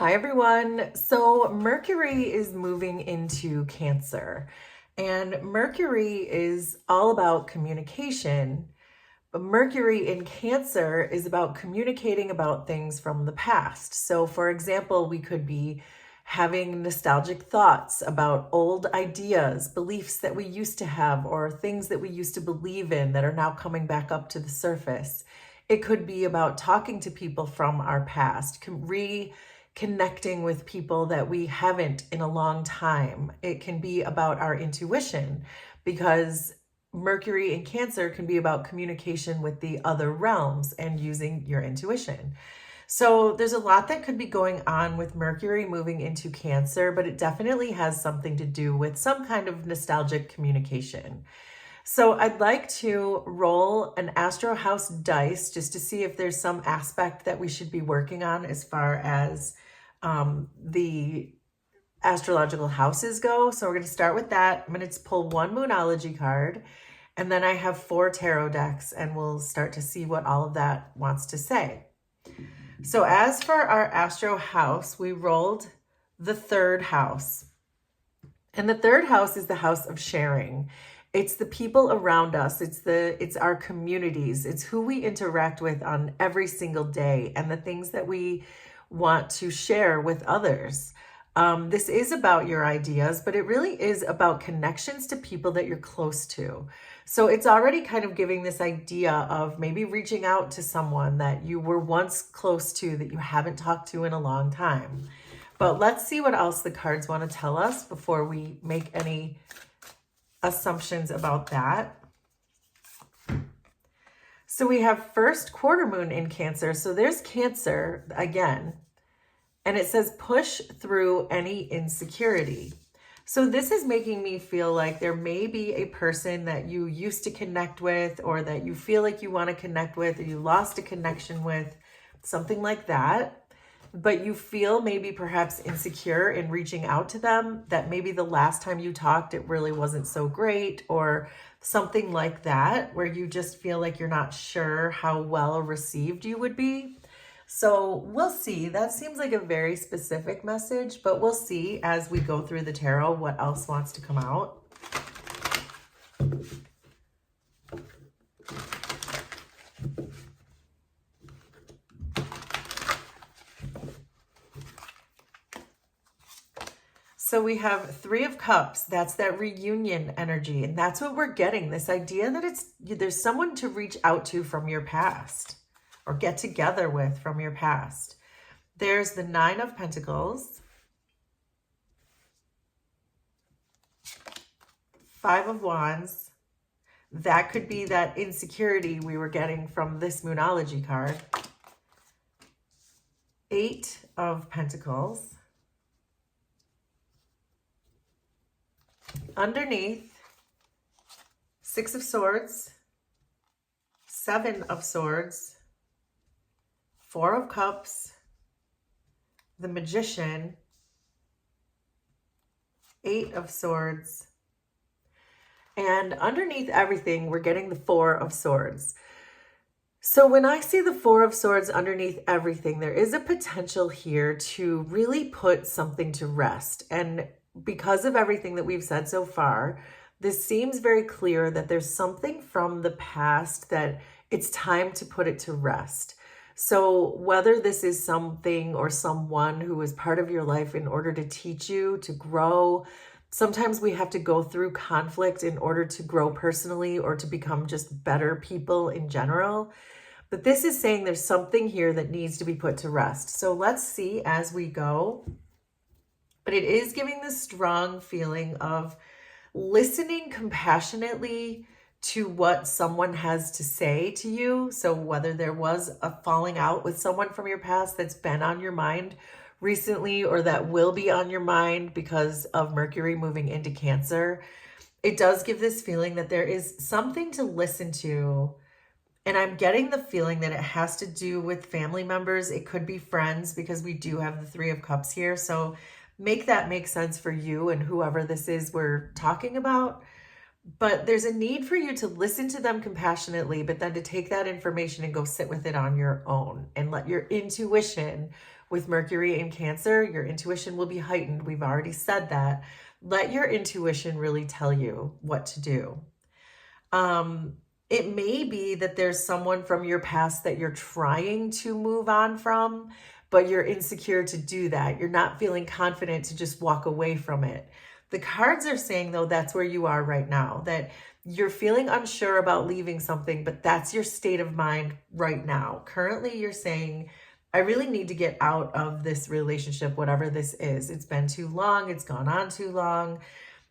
Hi everyone. So Mercury is moving into Cancer, and Mercury is all about communication. But Mercury in Cancer is about communicating about things from the past. So for example, we could be having nostalgic thoughts about old ideas, beliefs that we used to have, or things that we used to believe in that are now coming back up to the surface. It could be about talking to people from our past, reconnecting with people that we haven't in a long time. It can be about our intuition because Mercury in Cancer can be about communication with the other realms and using your intuition. So there's a lot that could be going on with Mercury moving into Cancer, but it definitely has something to do with some kind of nostalgic communication. So I'd like to roll an Astro House dice just to see if there's some aspect that we should be working on as far as the astrological houses go. So we're going to start with that. I'm going to pull one Moonology card, and then I have 4 tarot decks, and we'll start to see what all of that wants to say. So as for our Astro House, we rolled the 3rd house. And the 3rd house is the house of sharing. It's the people around us. It's our communities. It's who we interact with on every single day and the things that we want to share with others. This is about your ideas, but it really is about connections to people that you're close to. So it's already kind of giving this idea of maybe reaching out to someone that you were once close to that you haven't talked to in a long time. But let's see what else the cards want to tell us before we make any assumptions about that. So we have first quarter moon in Cancer. So there's Cancer again. And it says push through any insecurity. So this is making me feel like there may be a person that you used to connect with, or that you feel like you want to connect with, or you lost a connection with, something like that. But you feel maybe perhaps insecure in reaching out to them, that maybe the last time you talked, it really wasn't so great, or something like that, where you just feel like you're not sure how well received you would be. So we'll see. That seems like a very specific message, but we'll see as we go through the tarot what else wants to come out. So we have 3 of Cups. That's that reunion energy. And that's what we're getting. This idea that there's someone to reach out to from your past, or get together with from your past. There's the 9 of Pentacles, 5 of Wands. That could be that insecurity we were getting from this Moonology card. 8 of Pentacles. Underneath, 6 of Swords, 7 of Swords, 4 of Cups, the Magician, 8 of Swords, and underneath everything, we're getting the 4 of Swords. So when I see the 4 of Swords underneath everything, there is a potential here to really put something to rest. And because of everything that we've said so far, this seems very clear that there's something from the past that it's time to put it to rest. So whether this is something or someone who is part of your life in order to teach you to grow, sometimes we have to go through conflict in order to grow personally or to become just better people in general. But this is saying there's something here that needs to be put to rest. So let's see as we go. But it is giving this strong feeling of listening compassionately to what someone has to say to you. So whether there was a falling out with someone from your past that's been on your mind recently, or that will be on your mind because of Mercury moving into Cancer, it does give this feeling that there is something to listen to. And I'm getting the feeling that it has to do with family members. It could be friends, because we do have the 3 of Cups here. So make that make sense for you and whoever this is we're talking about. But there's a need for you to listen to them compassionately, but then to take that information and go sit with it on your own and let your intuition, With Mercury in Cancer, your intuition will be heightened. We've already said that. Let your intuition really tell you what to do. It may be that there's someone from your past that you're trying to move on from, but you're insecure to do that. You're not feeling confident to just walk away from it. The cards are saying, though, that's where you are right now, that you're feeling unsure about leaving something, but that's your state of mind right now. Currently, you're saying, I really need to get out of this relationship, whatever this is. It's been too long. It's gone on too long.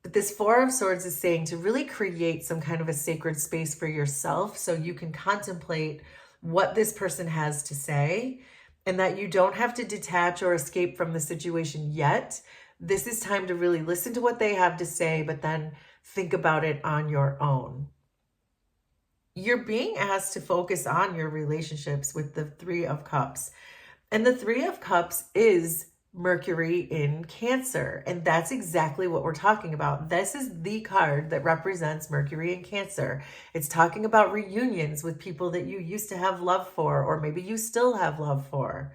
But this Four of Swords is saying to really create some kind of a sacred space for yourself so you can contemplate what this person has to say, and that you don't have to detach or escape from the situation yet. This is time to really listen to what they have to say, but then think about it on your own. You're being asked to focus on your relationships with the Three of Cups. And the Three of Cups is Mercury in Cancer. And that's exactly what we're talking about. This is the card that represents Mercury in Cancer. It's talking about reunions with people that you used to have love for, or maybe you still have love for.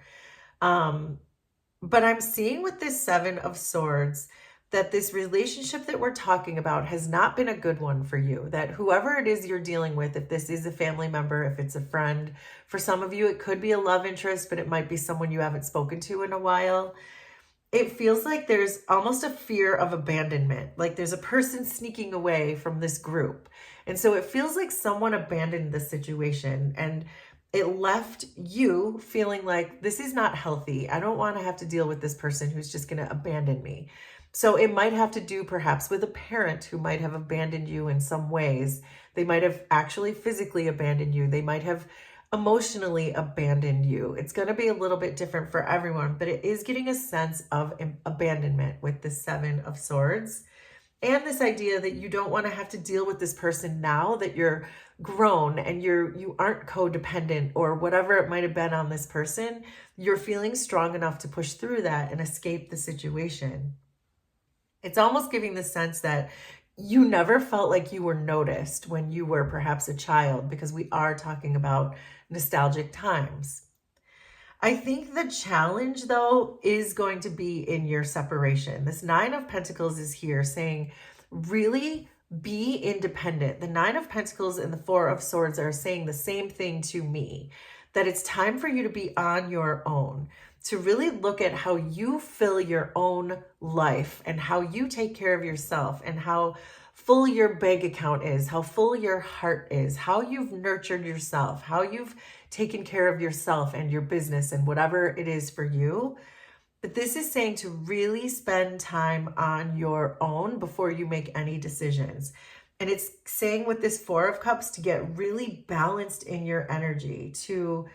But I'm seeing with this Seven of Swords that this relationship that we're talking about has not been a good one for you. That whoever it is you're dealing with, if this is a family member, if it's a friend, for some of you, it could be a love interest, but it might be someone you haven't spoken to in a while. It feels like there's almost a fear of abandonment. Like there's a person sneaking away from this group. And so it feels like someone abandoned the situation, and it left you feeling like this is not healthy. I don't want to have to deal with this person who's just going to abandon me. So it might have to do perhaps with a parent who might have abandoned you in some ways. They might have actually physically abandoned you. They might have emotionally abandoned you. It's going to be a little bit different for everyone, but it is getting a sense of abandonment with the Seven of Swords. And this idea that you don't want to have to deal with this person now that you're grown and you aren't codependent or whatever it might have been on this person. You're feeling strong enough to push through that and escape the situation. It's almost giving the sense that you never felt like you were noticed when you were perhaps a child, because we are talking about nostalgic times. I think the challenge, though, is going to be in your separation. This Nine of Pentacles is here saying, really be independent. The Nine of Pentacles and the Four of Swords are saying the same thing to me, that it's time for you to be on your own, to really look at how you fill your own life and how you take care of yourself and how full your bank account is, how full your heart is, how you've nurtured yourself, how you've taken care of yourself and your business and whatever it is for you. But this is saying to really spend time on your own before you make any decisions. And it's saying with this Four of Cups to get really balanced in your energy, to,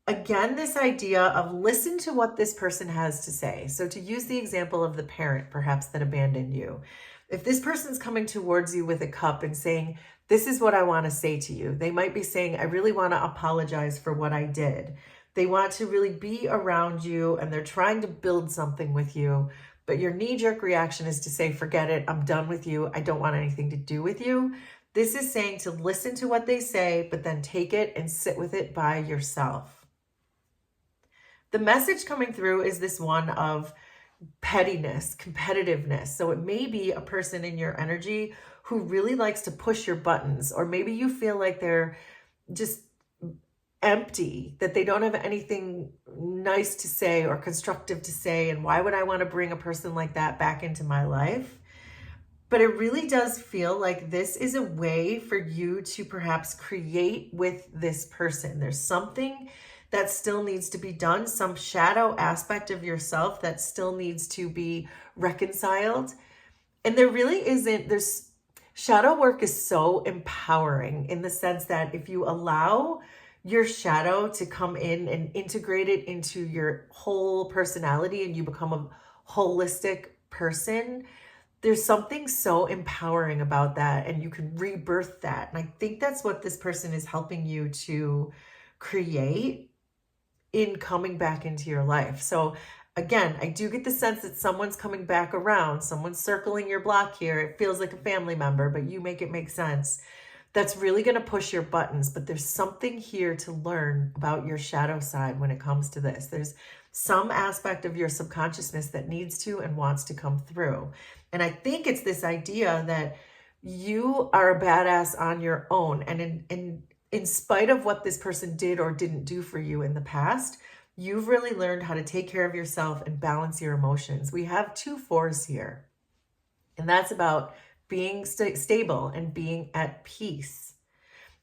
again, this idea of listen to what this person has to say. So to use the example of the parent, perhaps, that abandoned you. If this person's coming towards you with a cup and saying, this is what I want to say to you. They might be saying, I really want to apologize for what I did. They want to really be around you and they're trying to build something with you. But your knee-jerk reaction is to say, forget it. I'm done with you. I don't want anything to do with you. This is saying to listen to what they say, but then take it and sit with it by yourself. The message coming through is this one of pettiness, competitiveness. So it may be a person in your energy who really likes to push your buttons, or maybe you feel like they're just empty, that they don't have anything nice to say or constructive to say. And why would I want to bring a person like that back into my life? But it really does feel like this is a way for you to perhaps create with this person. There's something that still needs to be done, some shadow aspect of yourself that still needs to be reconciled. And there really isn't, shadow work is so empowering in the sense that if you allow your shadow to come in and integrate it into your whole personality and you become a holistic person, there's something so empowering about that, and you can rebirth that. And I think that's what this person is helping you to create in coming back into your life. So again, I do get the sense that someone's coming back around, someone's circling your block here. It feels like a family member, but you make it make sense. that's really going to push your buttons, but there's something here to learn about your shadow side when it comes to this. There's some aspect of your subconsciousness that needs to and wants to come through. And I think it's this idea that you are a badass on your own. And in spite of what this person did or didn't do for you in the past, you've really learned how to take care of yourself and balance your emotions. We have 2 4s here, and that's about being stable and being at peace.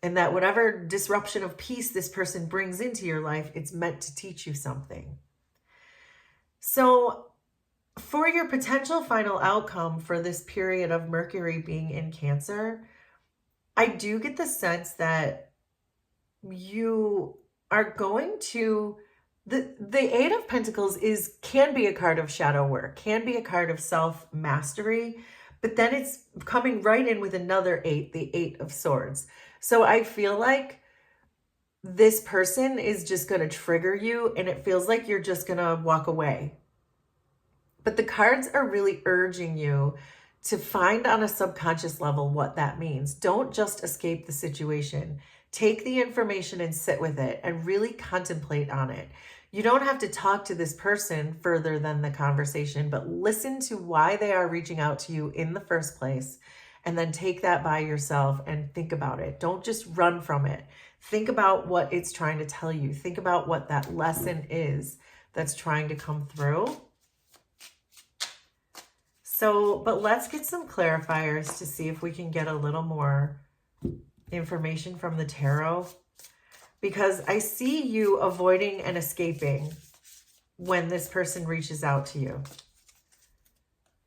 And that whatever disruption of peace this person brings into your life, it's meant to teach you something. So for your potential final outcome for this period of Mercury being in Cancer, I do get the sense that you are going to, the 8 of Pentacles can be a card of shadow work, can be a card of self-mastery, but then it's coming right in with another 8, the 8 of Swords. So I feel like this person is just going to trigger you, and it feels like you're just going to walk away. But the cards are really urging you to find on a subconscious level what that means. Don't just escape the situation. Take the information and sit with it and really contemplate on it. You don't have to talk to this person further than the conversation, but listen to why they are reaching out to you in the first place, and then take that by yourself and think about it. Don't just run from it. Think about what it's trying to tell you. Think about what that lesson is that's trying to come through. So, but let's get some clarifiers to see if we can get a little more information from the tarot, because I see you avoiding and escaping when this person reaches out to you.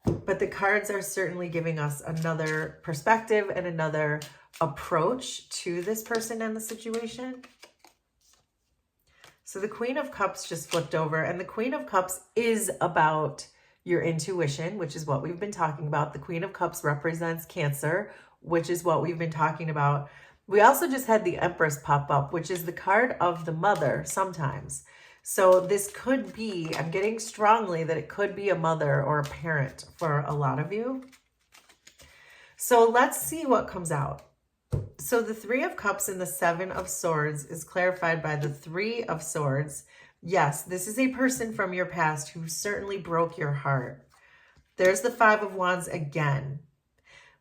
But the cards are certainly giving us another perspective and another approach to this person and the situation. So the Queen of Cups just flipped over, and the Queen of Cups is about your intuition, which is what we've been talking about. The Queen of Cups represents Cancer, which is what we've been talking about. We also just had the Empress pop up, which is the card of the mother sometimes. So this could be, I'm getting strongly that it could be a mother or a parent for a lot of you. So let's see what comes out. So the 3 of Cups and the 7 of Swords is clarified by the 3 of Swords. Yes, this is a person from your past who certainly broke your heart. There's the 5 of Wands again.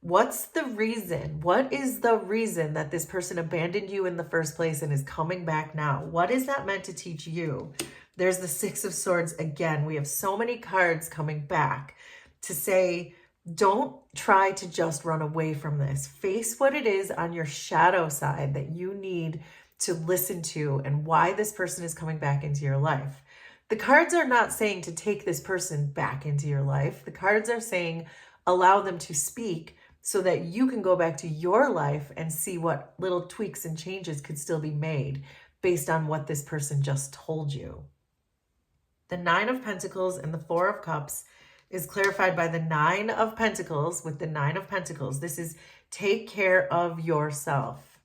What's the reason? What is the reason that this person abandoned you in the first place and is coming back now? What is that meant to teach you? There's the 6 of Swords again. We have so many cards coming back to say, don't try to just run away from this. Face what it is on your shadow side that you need to listen to and why this person is coming back into your life. The cards are not saying to take this person back into your life. The cards are saying allow them to speak so that you can go back to your life and see what little tweaks and changes could still be made based on what this person just told you. The 9 of Pentacles and the 4 of Cups is clarified by the 9 of Pentacles with the 9 of Pentacles. This is take care of yourself.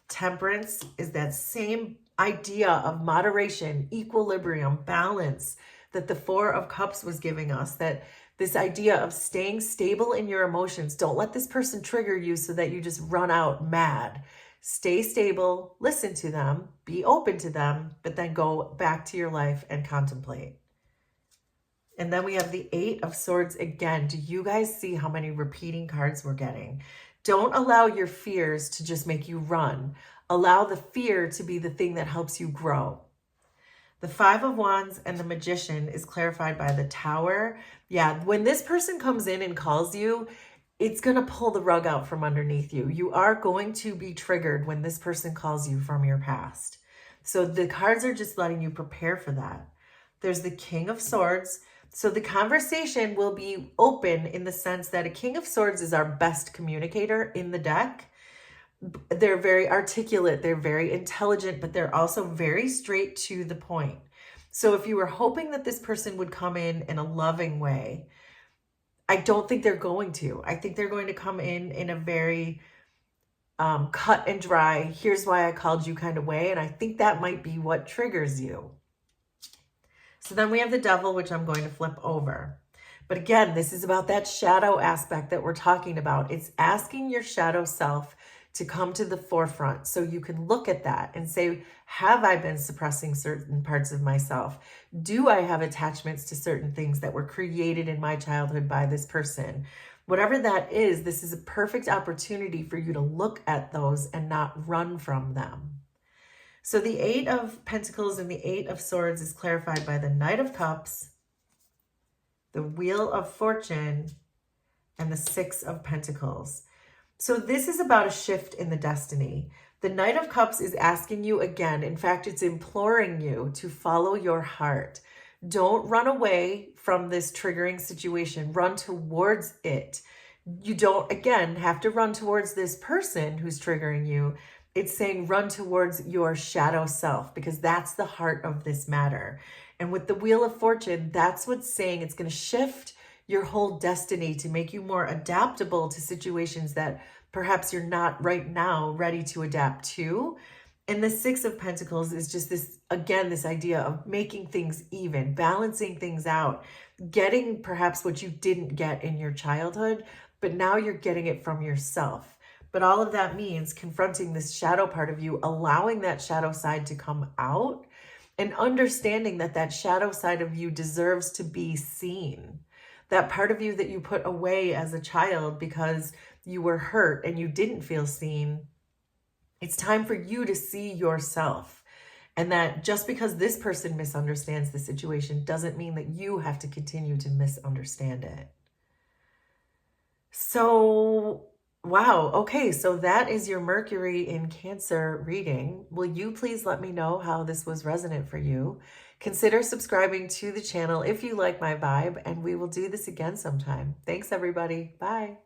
Temperance is that same idea of moderation, equilibrium, balance that the 4 of Cups was giving us, that this idea of staying stable in your emotions. Don't let this person trigger you so that you just run out mad. Stay stable, listen to them, be open to them, but then go back to your life and contemplate. And then we have the 8 of Swords again. Do you guys see how many repeating cards we're getting? Don't allow your fears to just make you run. Allow the fear to be the thing that helps you grow. The 5 of Wands and the Magician is clarified by the Tower. Yeah, when this person comes in and calls you, it's going to pull the rug out from underneath you. You are going to be triggered when this person calls you from your past. So the cards are just letting you prepare for that. There's the King of Swords. So the conversation will be open in the sense that a King of Swords is our best communicator in the deck. They're very articulate, they're very intelligent, but they're also very straight to the point. So if you were hoping that this person would come in a loving way, I don't think they're going to. I think they're going to come in a very cut and dry, here's why I called you kind of way. And I think that might be what triggers you. So then we have the Devil, which I'm going to flip over. But again, this is about that shadow aspect that we're talking about. It's asking your shadow self to come to the forefront so you can look at that and say, have I been suppressing certain parts of myself? Do I have attachments to certain things that were created in my childhood by this person? Whatever that is, this is a perfect opportunity for you to look at those and not run from them. So the Eight of Pentacles and the Eight of Swords is clarified by the Knight of Cups, the Wheel of Fortune, and the Six of Pentacles. So this is about a shift in the destiny. The Knight of Cups is asking you again. In fact, it's imploring you to follow your heart. Don't run away from this triggering situation. Run towards it. You don't, again, have to run towards this person who's triggering you. It's saying run towards your shadow self, because that's the heart of this matter. And with the Wheel of Fortune, that's what's saying it's going to shift your whole destiny to make you more adaptable to situations that perhaps you're not right now ready to adapt to. And the Six of Pentacles is just this, again, this idea of making things even, balancing things out, getting perhaps what you didn't get in your childhood, but now you're getting it from yourself. But all of that means confronting this shadow part of you, allowing that shadow side to come out, and understanding that that shadow side of you deserves to be seen. That part of you that you put away as a child because you were hurt and you didn't feel seen, it's time for you to see yourself. And that just because this person misunderstands the situation doesn't mean that you have to continue to misunderstand it. So, wow. Okay, so that is your Mercury in Cancer reading. Will you please let me know how this was resonant for you? Consider subscribing to the channel if you like my vibe, and we will do this again sometime. Thanks, everybody. Bye.